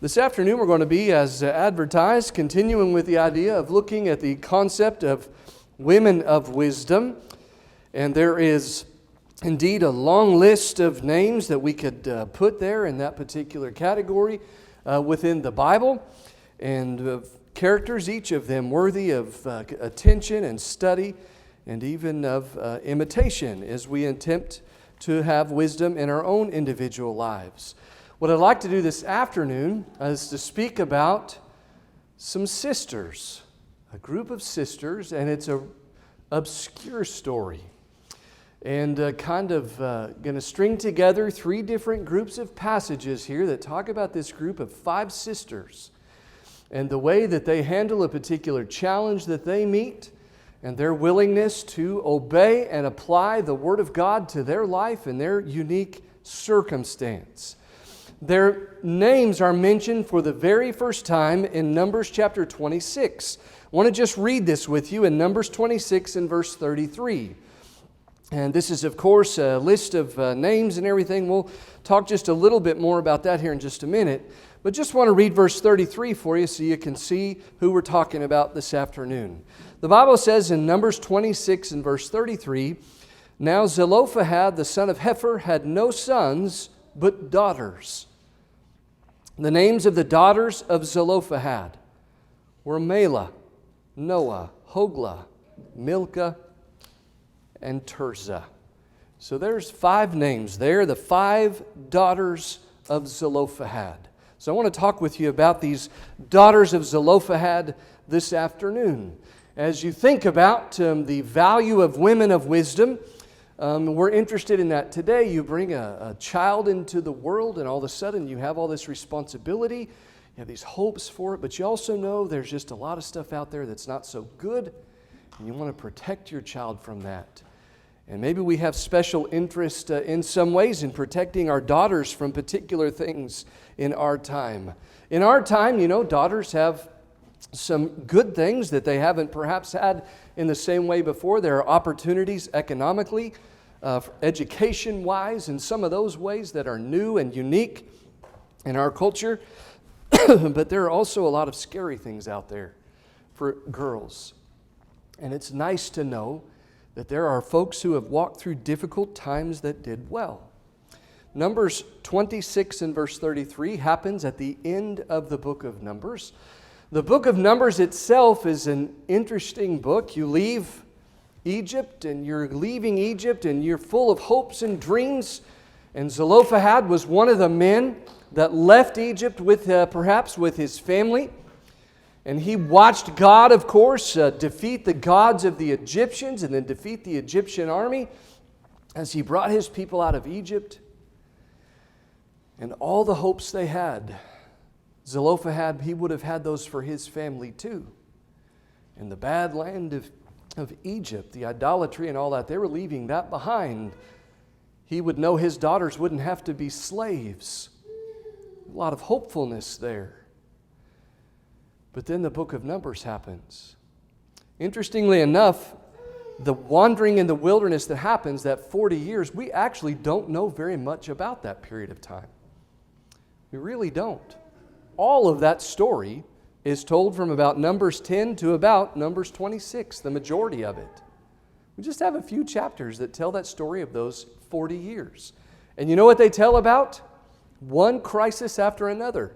This afternoon we're going to be, as advertised, continuing with the idea of looking at the concept of women of wisdom. And there is indeed a long list of names that we could put there in that particular category within the Bible. And characters, each of them worthy of attention and study and even of imitation as we attempt to have wisdom in our own individual lives. What I'd like to do this afternoon is to speak about some sisters, a group of sisters, and it's an obscure story. And going to string together three different groups of passages here that talk about this group of 5 sisters and the way that they handle a particular challenge that they meet and their willingness to obey and apply the Word of God to their life and their unique circumstance. Their names are mentioned for the very first time in Numbers chapter 26. I want to just read this with you in Numbers 26 and verse 33. And this is, of course, a list of names and everything. We'll talk just a little bit more about that here in just a minute. But just want to read verse 33 for you so you can see who we're talking about this afternoon. The Bible says in Numbers 26 and verse 33, "Now Zelophehad, the son of Hepher, had no sons but daughters. The names of the daughters of Zelophehad were Mahlah, Noah, Hoglah, Milcah, and Tirzah." So there's 5 names there, the 5 daughters of Zelophehad. So I want to talk with you about these daughters of Zelophehad this afternoon. As you think about the value of women of wisdom, we're interested in that today. You bring a child into the world and all of a sudden you have all this responsibility. You have these hopes for it, but you also know there's just a lot of stuff out there that's not so good, and you want to protect your child from that. And maybe we have special interest in some ways in protecting our daughters from particular things in our time. In our time, daughters have some good things that they haven't perhaps had in the same way before. There are opportunities economically, education-wise, in some of those ways that are new and unique in our culture. But there are also a lot of scary things out there for girls. And it's nice to know that there are folks who have walked through difficult times that did well. Numbers 26 and verse 33 happens at the end of the book of Numbers. The book of Numbers itself is an interesting book. You leave Egypt and you're leaving Egypt and you're full of hopes and dreams. And Zelophehad was one of the men that left Egypt with perhaps with his family. And he watched God, of course, defeat the gods of the Egyptians and then defeat the Egyptian army as he brought his people out of Egypt. And all the hopes they had, Zelophehad, he would have had those for his family too. In the bad land of Egypt, the idolatry and all that, they were leaving that behind. He would know his daughters wouldn't have to be slaves. A lot of hopefulness there. But then the book of Numbers happens. Interestingly enough, the wandering in the wilderness that happens, that 40 years, we actually don't know very much about that period of time. We really don't. All of that story is told from about Numbers 10 to about Numbers 26, the majority of it. We just have a few chapters that tell that story of those 40 years. And you know what they tell about? One crisis after another.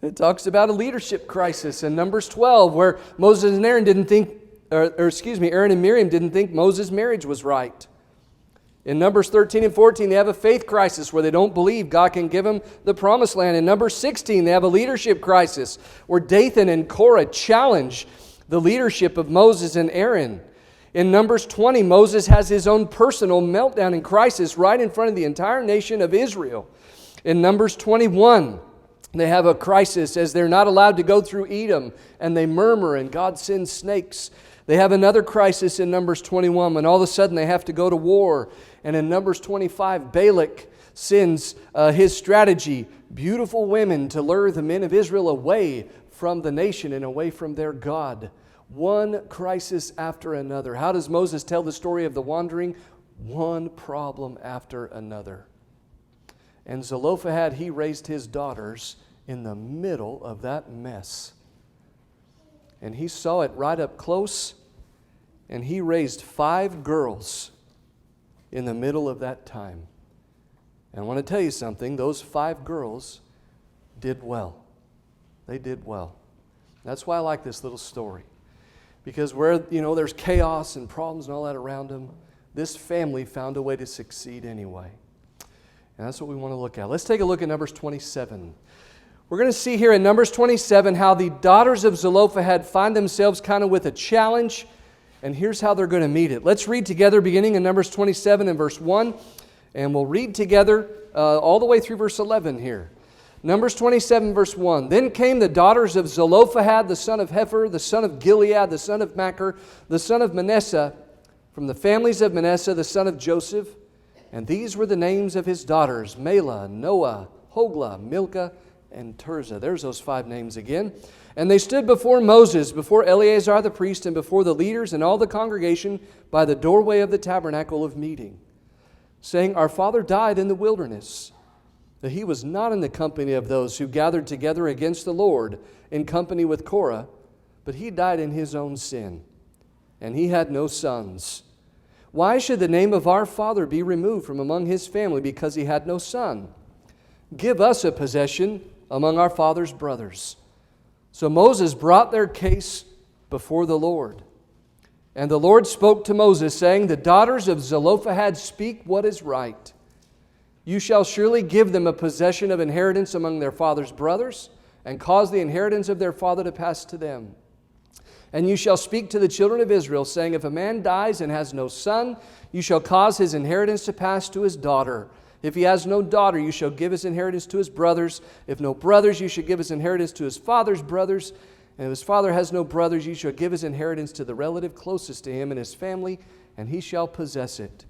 It talks about a leadership crisis in Numbers 12 where Moses and Aaron Aaron and Miriam didn't think Moses' marriage was right. In Numbers 13 and 14, they have a faith crisis where they don't believe God can give them the promised land. In Numbers 16, they have a leadership crisis where Dathan and Korah challenge the leadership of Moses and Aaron. In Numbers 20, Moses has his own personal meltdown and crisis right in front of the entire nation of Israel. In Numbers 21, they have a crisis as they're not allowed to go through Edom and they murmur and God sends snakes. They have another crisis in Numbers 21 when all of a sudden they have to go to war. And in Numbers 25, Balak sends his strategy, beautiful women to lure the men of Israel away from the nation and away from their God. One crisis after another. How does Moses tell the story of the wandering? One problem after another. And Zelophehad, he raised his daughters in the middle of that mess. And he saw it right up close, and he raised 5 girls in the middle of that time. And I want to tell you something, those 5 girls did well. They did well. That's why I like this little story. Because where, there's chaos and problems and all that around them, this family found a way to succeed anyway. And that's what we want to look at. Let's take a look at Numbers 27. We're going to see here in Numbers 27 how the daughters of Zelophehad find themselves kind of with a challenge, and here's how they're going to meet it. Let's read together beginning in Numbers 27 and verse 1, and we'll read together all the way through verse 11 here. Numbers 27 verse 1. Then came the daughters of Zelophehad, the son of Hepher, the son of Gilead, the son of Machir, the son of Manasseh, from the families of Manasseh, the son of Joseph. And these were the names of his daughters, Mahlah, Noah, Hoglah, Milcah, and Tirzah. There's those 5 names again. And they stood before Moses, before Eleazar the priest, and before the leaders and all the congregation by the doorway of the tabernacle of meeting, saying, Our father died in the wilderness, that he was not in the company of those who gathered together against the Lord in company with Korah, but he died in his own sin, and he had no sons. Why should the name of our father be removed from among his family because he had no son? Give us a possession among our father's brothers. So Moses brought their case before the Lord. And the Lord spoke to Moses, saying, The daughters of Zelophehad speak what is right. You shall surely give them a possession of inheritance among their father's brothers, and cause the inheritance of their father to pass to them. And you shall speak to the children of Israel, saying, If a man dies and has no son, you shall cause his inheritance to pass to his daughter. If he has no daughter, you shall give his inheritance to his brothers. If no brothers, you shall give his inheritance to his father's brothers. And if his father has no brothers, you shall give his inheritance to the relative closest to him and his family, and he shall possess it.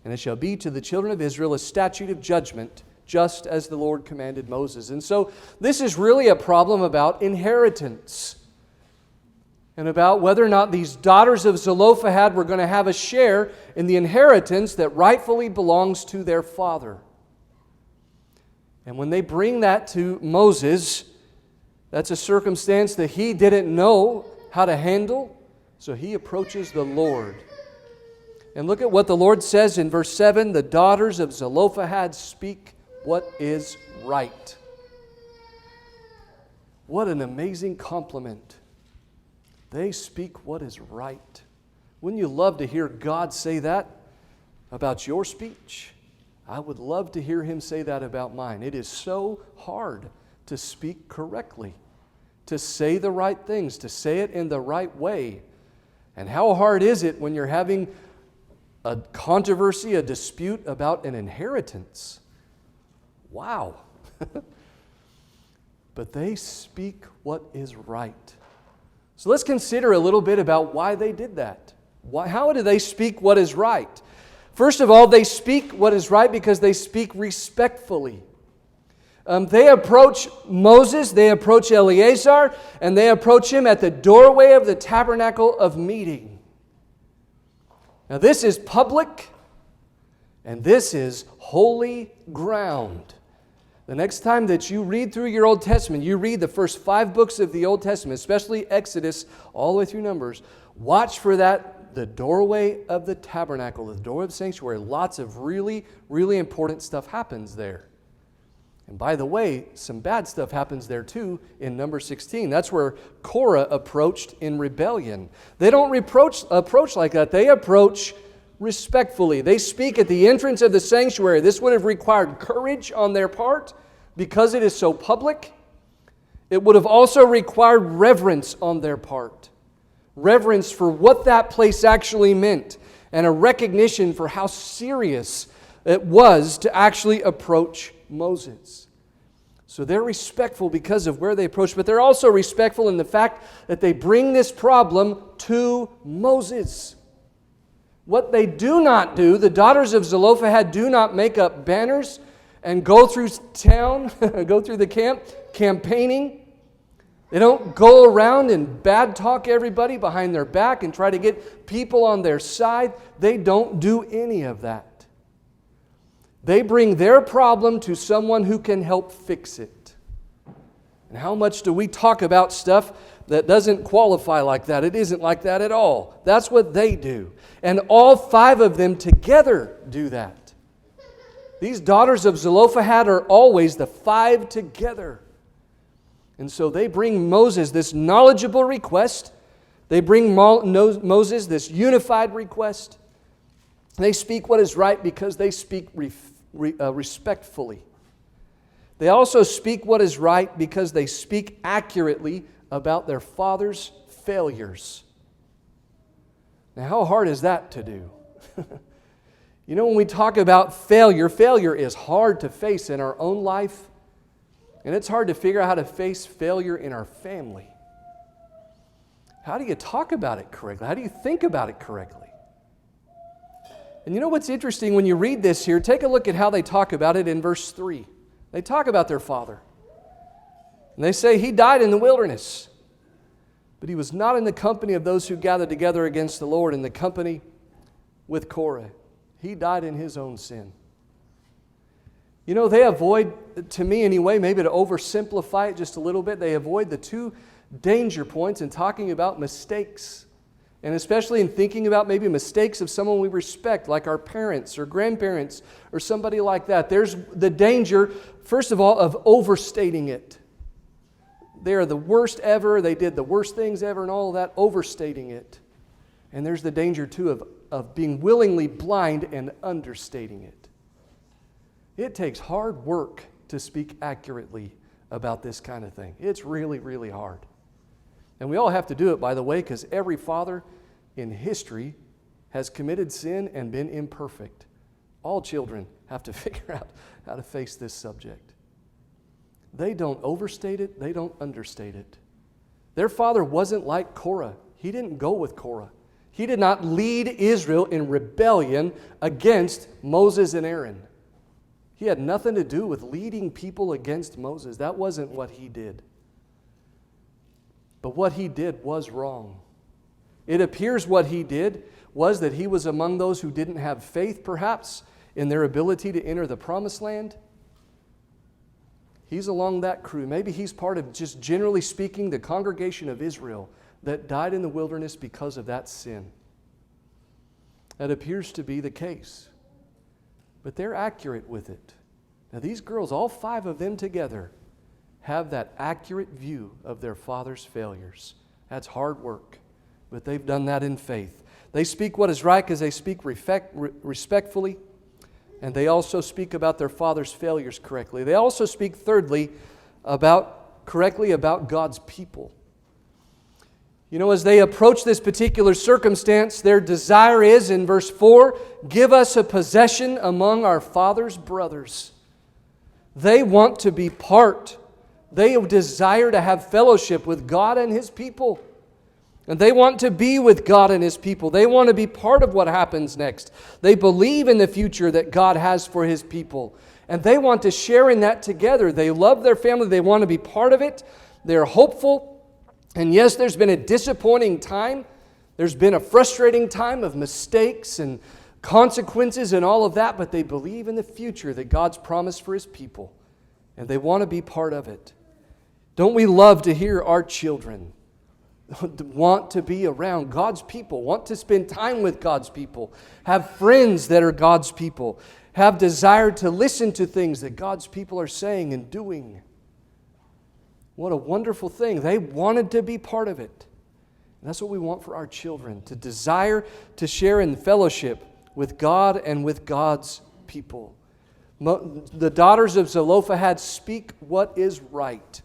And it shall be to the children of Israel a statute of judgment, just as the Lord commanded Moses. And so this is really a problem about inheritance, and about whether or not these daughters of Zelophehad were going to have a share in the inheritance that rightfully belongs to their father. And when they bring that to Moses, that's a circumstance that he didn't know how to handle, so he approaches the Lord. And look at what the Lord says in verse 7, The daughters of Zelophehad speak what is right. What an amazing compliment. They speak what is right. Wouldn't you love to hear God say that about your speech? I would love to hear Him say that about mine. It is so hard to speak correctly, to say the right things, to say it in the right way. And how hard is it when you're having a controversy, a dispute about an inheritance? Wow. But they speak what is right. So let's consider a little bit about why they did that. How do they speak what is right? First of all, they speak what is right because they speak respectfully. They approach Moses, they approach Eleazar, and they approach him at the doorway of the tabernacle of meeting. Now this is public, and this is holy ground. The next time that you read through your Old Testament, you read the first 5 books of the Old Testament, especially Exodus, all the way through Numbers, watch for that, the doorway of the tabernacle, the door of the sanctuary. Lots of really, really important stuff happens there. And by the way, some bad stuff happens there too in number 16. That's where Korah approached in rebellion. They don't approach like that. They approach respectfully. They speak at the entrance of the sanctuary. This would have required courage on their part because it is so public. It would have also required reverence on their part. Reverence for what that place actually meant, and a recognition for how serious it was to actually approach Moses. So they're respectful because of where they approach, but they're also respectful in the fact that they bring this problem to Moses. What they do not do, the daughters of Zelophehad do not make up banners and go through town, go through the camp, campaigning. They don't go around and bad talk everybody behind their back and try to get people on their side. They don't do any of that. They bring their problem to someone who can help fix it. And how much do we talk about stuff that doesn't qualify like that? It isn't like that at all. That's what they do. And all 5 of them together do that. These daughters of Zelophehad are always the 5 together. And so they bring Moses this knowledgeable request. They bring Moses this unified request. They speak what is right because they speak respectfully. They also speak what is right because they speak accurately about their father's failures. Now, how hard is that to do? You know, when we talk about failure, failure is hard to face in our own life, and it's hard to figure out how to face failure in our family. How do you talk about it correctly? How do you think about it correctly? And you know what's interesting when you read this here? Take a look at how they talk about it in verse 3. They talk about their father. And they say, he died in the wilderness, but he was not in the company of those who gathered together against the Lord, in the company with Korah. He died in his own sin. You know, they avoid, to me anyway, maybe to oversimplify it just a little bit, they avoid the 2 danger points in talking about mistakes. And especially in thinking about maybe mistakes of someone we respect, like our parents or grandparents or somebody like that. There's the danger, first of all, of overstating it. They are the worst ever, they did the worst things ever and all of that, overstating it. And there's the danger, too, of being willingly blind and understating it. It takes hard work to speak accurately about this kind of thing. It's really, really hard. And we all have to do it, by the way, because every father in history has committed sin and been imperfect. All children have to figure out how to face this subject. They don't overstate it, they don't understate it. Their father wasn't like Korah. He didn't go with Korah. He did not lead Israel in rebellion against Moses and Aaron. He had nothing to do with leading people against Moses. That wasn't what he did. But what he did was wrong. It appears what he did was that he was among those who didn't have faith, perhaps, in their ability to enter the promised land. He's along that crew. Maybe he's part of, just generally speaking, the congregation of Israel that died in the wilderness because of that sin. That appears to be the case. But they're accurate with it. Now these girls, all 5 of them together, have that accurate view of their father's failures. That's hard work, but they've done that in faith. They speak what is right because they speak respectfully, and they also speak about their father's failures correctly. They also speak, thirdly, correctly about God's people. You know, as they approach this particular circumstance, their desire is, in verse 4, give us a possession among our father's brothers. They want to be part. They desire to have fellowship with God and His people. And they want to be with God and His people. They want to be part of what happens next. They believe in the future that God has for His people. And they want to share in that together. They love their family. They want to be part of it. They're hopeful. And yes, there's been a disappointing time. There's been a frustrating time of mistakes and consequences and all of that. But they believe in the future that God's promised for His people. And they want to be part of it. Don't we love to hear our children want to be around God's people, want to spend time with God's people, have friends that are God's people, have desire to listen to things that God's people are saying and doing? What a wonderful thing. They wanted to be part of it. And that's what we want for our children, to desire to share in fellowship with God and with God's people. The daughters of Zelophehad speak what is right.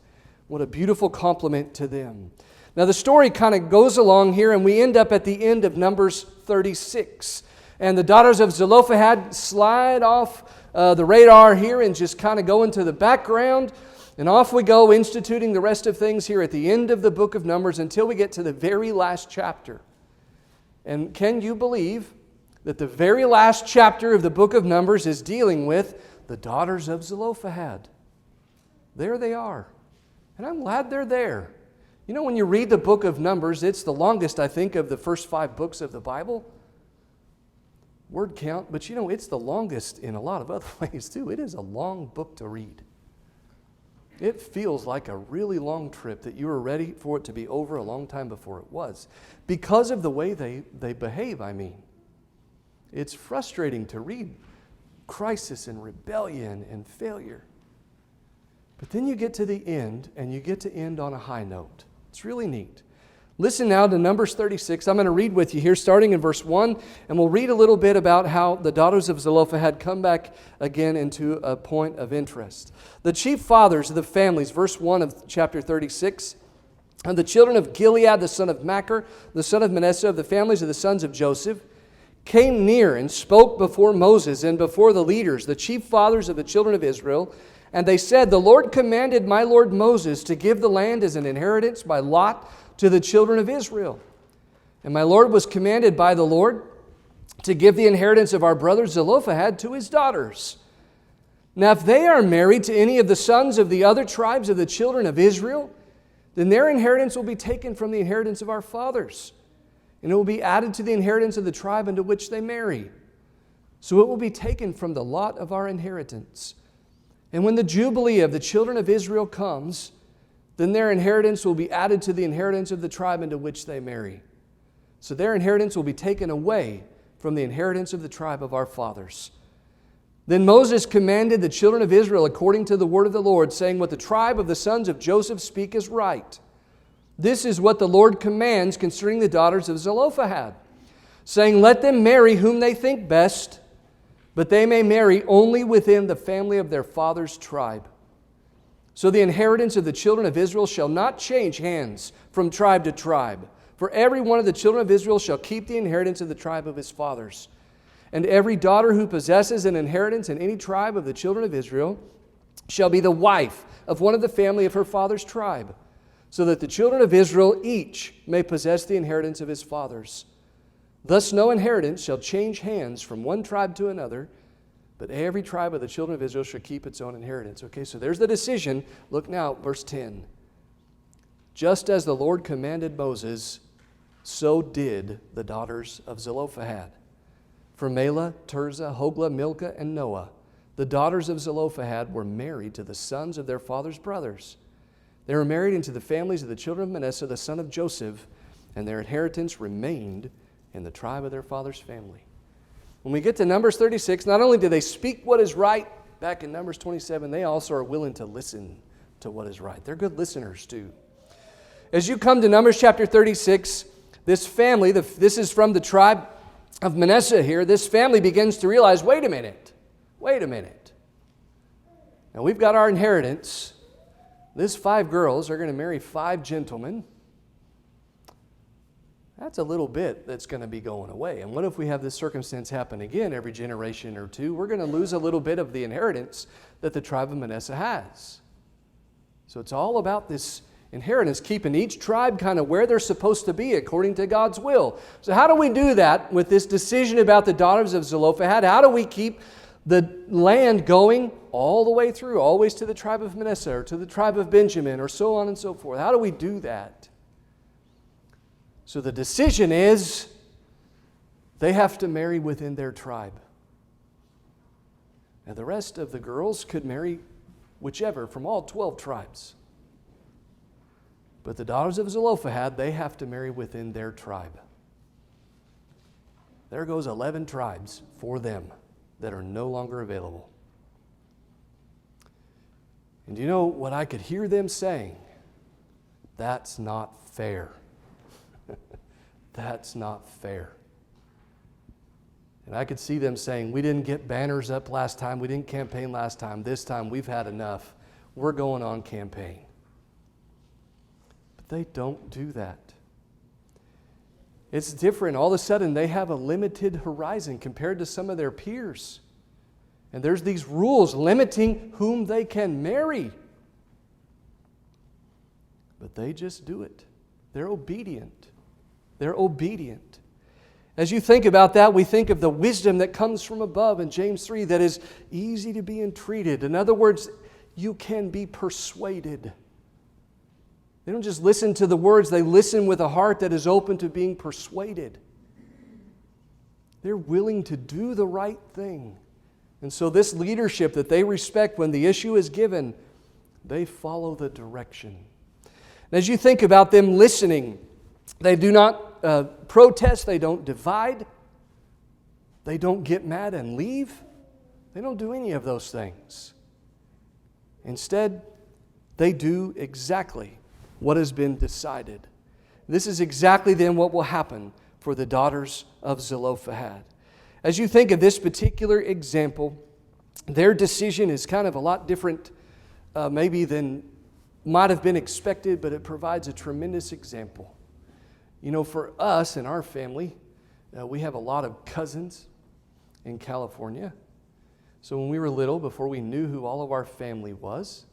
What a beautiful compliment to them. Now the story kind of goes along here, and we end up at the end of Numbers 36. And the daughters of Zelophehad slide off the radar here and just kind of go into the background. And off we go, instituting the rest of things here at the end of the book of Numbers until we get to the very last chapter. And can you believe that the very last chapter of the book of Numbers is dealing with the daughters of Zelophehad? There they are. And I'm glad they're there. You know, when you read the book of Numbers, it's the longest, I think, of the first 5 books of the Bible. Word count, but you know, it's the longest in a lot of other ways too. It is a long book to read. It feels like a really long trip that you were ready for it to be over a long time before it was. Because of the way they behave, I mean. It's frustrating to read crisis and rebellion and failure. But then you get to the end, and you get to end on a high note. It's really neat. Listen now to Numbers 36. I'm going to read with you here, starting in verse 1, and we'll read a little bit about how the daughters of Zelophehad come back again into a point of interest. The chief fathers of the families, verse 1 of chapter 36, and the children of Gilead, the son of Machir, the son of Manasseh, of the families of the sons of Joseph, came near and spoke before Moses and before the leaders, the chief fathers of the children of Israel. And they said, "The Lord commanded my lord Moses to give the land as an inheritance by lot to the children of Israel. And my lord was commanded by the Lord to give the inheritance of our brother Zelophehad to his daughters. Now if they are married to any of the sons of the other tribes of the children of Israel, then their inheritance will be taken from the inheritance of our fathers, and it will be added to the inheritance of the tribe into which they marry. So it will be taken from the lot of our inheritance. And when the Jubilee of the children of Israel comes, then their inheritance will be added to the inheritance of the tribe into which they marry. So their inheritance will be taken away from the inheritance of the tribe of our fathers." Then Moses commanded the children of Israel according to the word of the Lord, saying, "What the tribe of the sons of Joseph speak is right. This is what the Lord commands concerning the daughters of Zelophehad, saying, let them marry whom they think best, but they may marry only within the family of their father's tribe. So the inheritance of the children of Israel shall not change hands from tribe to tribe. For every one of the children of Israel shall keep the inheritance of the tribe of his fathers. And every daughter who possesses an inheritance in any tribe of the children of Israel shall be the wife of one of the family of her father's tribe, so that the children of Israel each may possess the inheritance of his fathers. Thus no inheritance shall change hands from one tribe to another, but every tribe of the children of Israel shall keep its own inheritance." Okay, so there's the decision. Look now, verse 10. "Just as the Lord commanded Moses, so did the daughters of Zelophehad. For Mahlah, Tirzah, Hoglah, Milcah, and Noah, the daughters of Zelophehad, were married to the sons of their father's brothers. They were married into the families of the children of Manasseh, the son of Joseph, and their inheritance remained in the tribe of their father's family." When we get to Numbers 36, not only do they speak what is right, back in Numbers 27, they also are willing to listen to what is right. They're good listeners too. As you come to Numbers chapter 36, this family, this is from the tribe of Manasseh here, this family begins to realize, wait a minute. Now we've got our inheritance. These 5 girls are going to marry 5 gentlemen. That's a little bit that's going to be going away. And what if we have this circumstance happen again every generation or two? We're going to lose a little bit of the inheritance that the tribe of Manasseh has. So it's all about this inheritance, keeping each tribe kind of where they're supposed to be according to God's will. So how do we do that with this decision about the daughters of Zelophehad? How do we keep the land going all the way through, always to the tribe of Manasseh or to the tribe of Benjamin or so on and so forth? How do we do that? So the decision is they have to marry within their tribe. And the rest of the girls could marry whichever from all 12 tribes. But the daughters of Zelophehad, they have to marry within their tribe. There goes 11 tribes for them that are no longer available. And you know what I could hear them saying? That's not fair. That's not fair. And I could see them saying, we didn't get banners up last time, we didn't campaign last time, this time we've had enough. We're going on campaign. But they don't do that. It's different. All of a sudden they have a limited horizon compared to some of their peers. And there's these rules limiting whom they can marry. But they just do it. They're obedient. They're obedient. As you think about that, we think of the wisdom that comes from above in James 3 that is easy to be entreated. In other words, you can be persuaded. They don't just listen to the words, they listen with a heart that is open to being persuaded. They're willing to do the right thing. And so this leadership that they respect when the issue is given, They follow the direction. And as you think about them listening, they do not protest, they don't divide, they don't get mad and leave. They don't do any of those things. Instead, they do exactly what has been decided. This is exactly then what will happen for the daughters of Zelophehad. As you think of this particular example, their decision is kind of a lot different maybe than might have been expected, but it provides a tremendous example. You know, for us and our family, we have a lot of cousins in California. So when we were little, before we knew who all of our family was,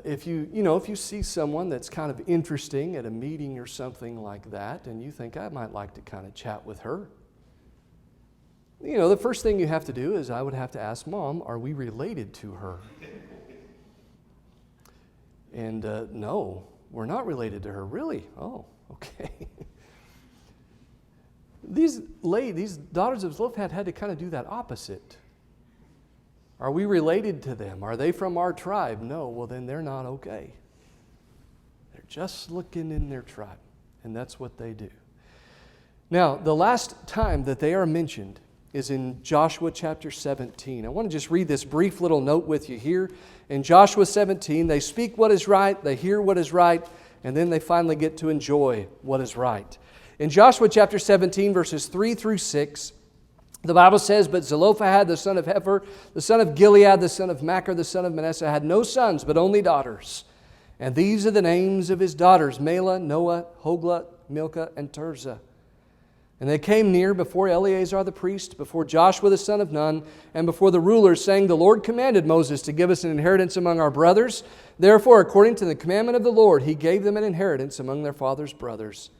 if you see someone that's kind of interesting at a meeting or something like that, and you think, I might like to kind of chat with her, the first thing you have to do is I would have to ask Mom, are we related to her? And no, we're not related to her. Really? Oh, okay. These daughters of Zelophehad had to kind of do that opposite. Are we related to them? Are they from our tribe? No, well then they're not okay. They're just looking in their tribe, and that's what they do. Now, the last time that they are mentioned is in Joshua chapter 17. I want to just read this brief little note with you here. In Joshua 17, they speak what is right, they hear what is right, and then they finally get to enjoy what is right. In Joshua chapter 17, verses 3 through 6, the Bible says, But Zelophehad, the son of Hefer, the son of Gilead, the son of Machir, the son of Manasseh, had no sons, but only daughters. And these are the names of his daughters, Mahlah, Noah, Hoglah, Milcah, and Tirzah. And they came near before Eleazar the priest, before Joshua the son of Nun, and before the rulers, saying, The Lord commanded Moses to give us an inheritance among our brothers. Therefore, according to the commandment of the Lord, he gave them an inheritance among their father's brothers.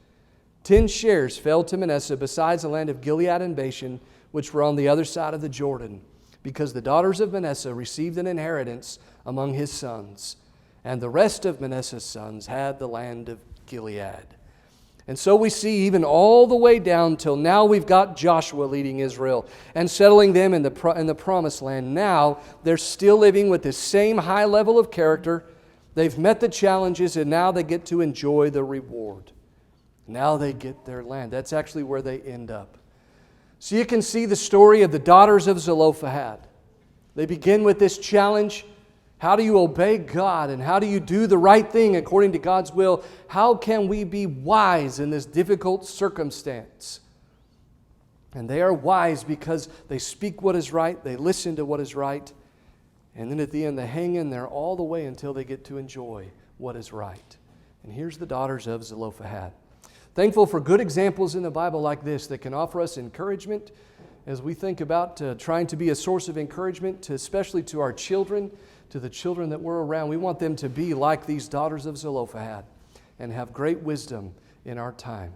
10 shares fell to Manasseh, besides the land of Gilead and Bashan, which were on the other side of the Jordan, because the daughters of Manasseh received an inheritance among his sons. And the rest of Manasseh's sons had the land of Gilead. And so we see even all the way down till now we've got Joshua leading Israel and settling them in the promised land. Now they're still living with this same high level of character. They've met the challenges, and now they get to enjoy the reward. Now they get their land. That's actually where they end up. So you can see the story of the daughters of Zelophehad. They begin with this challenge. How do you obey God, and how do you do the right thing according to God's will? How can we be wise in this difficult circumstance? And they are wise because they speak what is right, they listen to what is right, and then at the end they hang in there all the way until they get to enjoy what is right. And here's the daughters of Zelophehad. Thankful for good examples in the Bible like this that can offer us encouragement as we think about trying to be a source of encouragement, especially to our children, to the children that we're around. We want them to be like these daughters of Zelophehad and have great wisdom in our time.